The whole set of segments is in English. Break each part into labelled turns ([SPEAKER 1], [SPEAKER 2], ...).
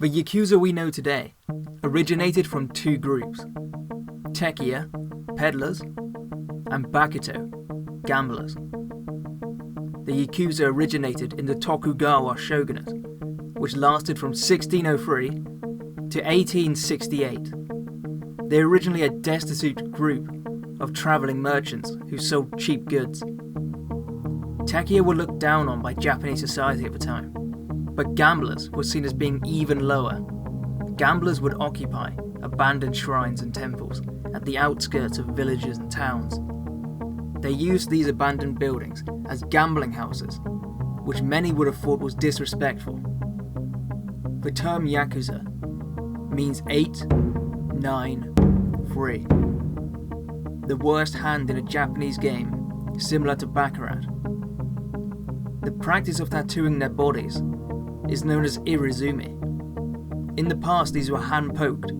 [SPEAKER 1] The Yakuza we know today originated from two groups: Tekiya, peddlers, and Bakuto, gamblers. The Yakuza originated in the Tokugawa shogunate, which lasted from 1603 to 1868. They were originally a destitute group of travelling merchants who sold cheap goods. Tekiya were looked down on by Japanese society at the time, but gamblers were seen as being even lower. Gamblers would occupy abandoned shrines and temples at the outskirts of villages and towns. They used these abandoned buildings as gambling houses, which many would have thought was disrespectful. The term Yakuza means 8, 9, 3. The worst hand in a Japanese game, similar to Baccarat. The practice of tattooing their bodies is known as irizumi. In the past, these were hand-poked,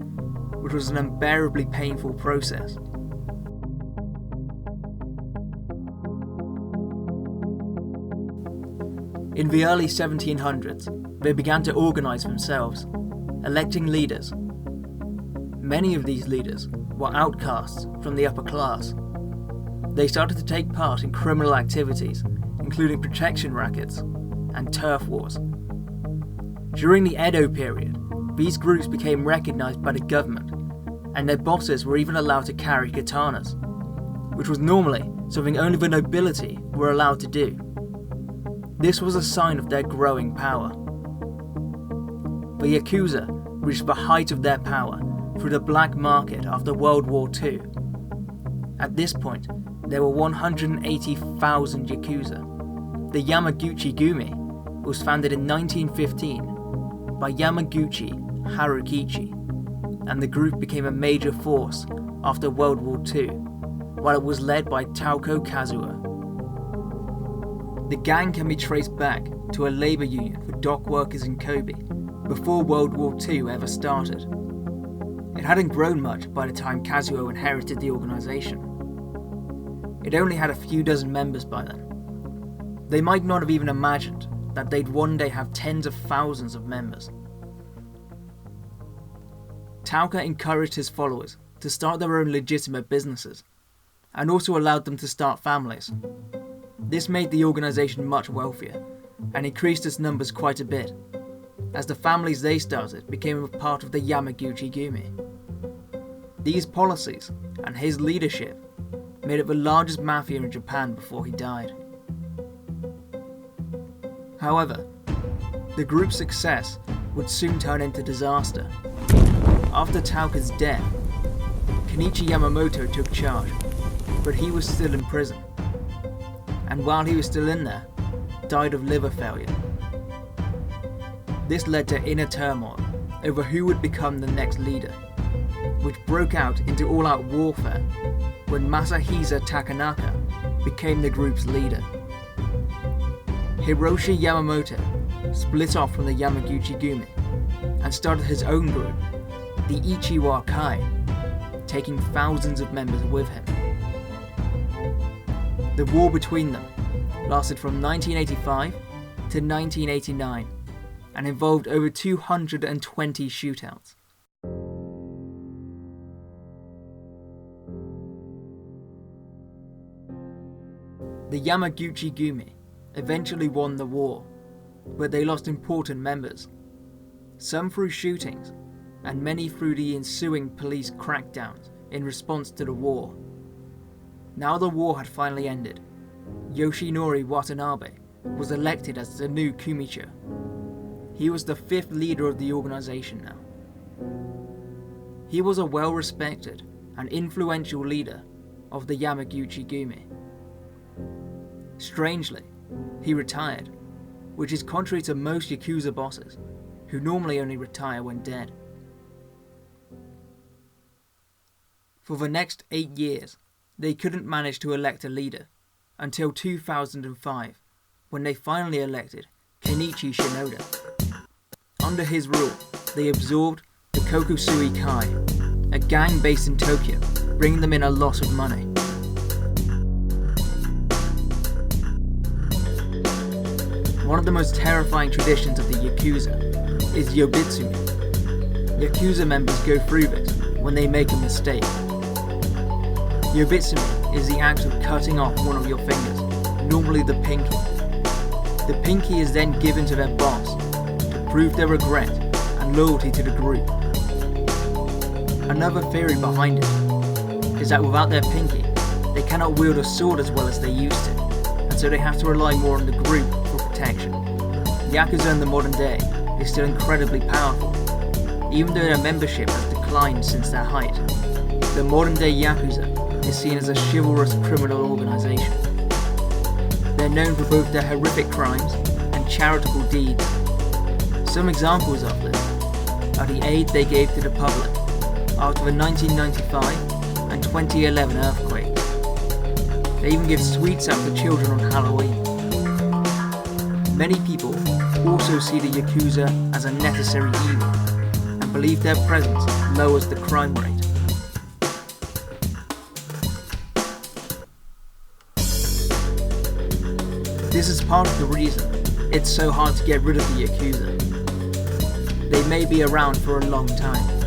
[SPEAKER 1] which was an unbearably painful process. In the early 1700s, they began to organise themselves, electing leaders. Many of these leaders were outcasts from the upper class. They started to take part in criminal activities, including protection rackets and turf wars. During the Edo period, these groups became recognised by the government, and their bosses were even allowed to carry katanas, which was normally something only the nobility were allowed to do. This was a sign of their growing power. The Yakuza reached the height of their power through the black market after World War II. At this point, there were 180,000 Yakuza. The Yamaguchi-gumi was founded in 1915 by Yamaguchi Harukichi, and the group became a major force after World War II, while it was led by Taoko Kazuo. The gang can be traced back to a labour union for dock workers in Kobe before World War II ever started. It hadn't grown much by the time Kazuo inherited the organisation. It only had a few dozen members by then. They might not have even imagined that they'd one day have tens of thousands of members. Taoka encouraged his followers to start their own legitimate businesses, and also allowed them to start families. This made the organisation much wealthier, and increased its numbers quite a bit, as the families they started became a part of the Yamaguchi-gumi. These policies, and his leadership, made it the largest mafia in Japan before he died. However, the group's success would soon turn into disaster. After Taoka's death, Kenichi Yamamoto took charge, but he was still in prison, and while he was still in there, died of liver failure. This led to inner turmoil over who would become the next leader, which broke out into all-out warfare when Masahisa Takanaka became the group's leader. Hiroshi Yamamoto split off from the Yamaguchi-gumi and started his own group, the Ichiwa Kai, taking thousands of members with him. The war between them lasted from 1985 to 1989 and involved over 220 shootouts. The Yamaguchi-gumi eventually won the war, but they lost important members, some through shootings, and many through the ensuing police crackdowns in response to the war. Now the war had finally ended, Yoshinori Watanabe was elected as the new Kumicho. He was the 5th leader of the organisation now. He was a well-respected and influential leader of the Yamaguchi-gumi. Strangely, he retired, which is contrary to most Yakuza bosses, who normally only retire when dead. For the next 8 years, they couldn't manage to elect a leader, until 2005, when they finally elected Kenichi Shinoda. Under his rule, they absorbed the Kokusui Kai, a gang based in Tokyo, bringing them in a lot of money. One of the most terrifying traditions of the Yakuza is Yobitsumi, Yakuza members go through this when they make a mistake. Yobitsumi is the act of cutting off one of your fingers, normally the pinky. The pinky is then given to their boss to prove their regret and loyalty to the group. Another theory behind it is that without their pinky, they cannot wield a sword as well as they used to, and so they have to rely more on the group for protection. Yakuza in the modern day is still incredibly powerful, even though their membership has declined since their height. The modern day Yakuza is seen as a chivalrous criminal organisation. They're known for both their horrific crimes and charitable deeds. Some examples of this are the aid they gave to the public after the 1995 and 2011 earthquakes. They even give sweets out to children on Halloween. Many people also see the Yakuza as a necessary evil and believe their presence lowers the crime rate. This is part of the reason it's so hard to get rid of the Yakuza. They may be around for a long time.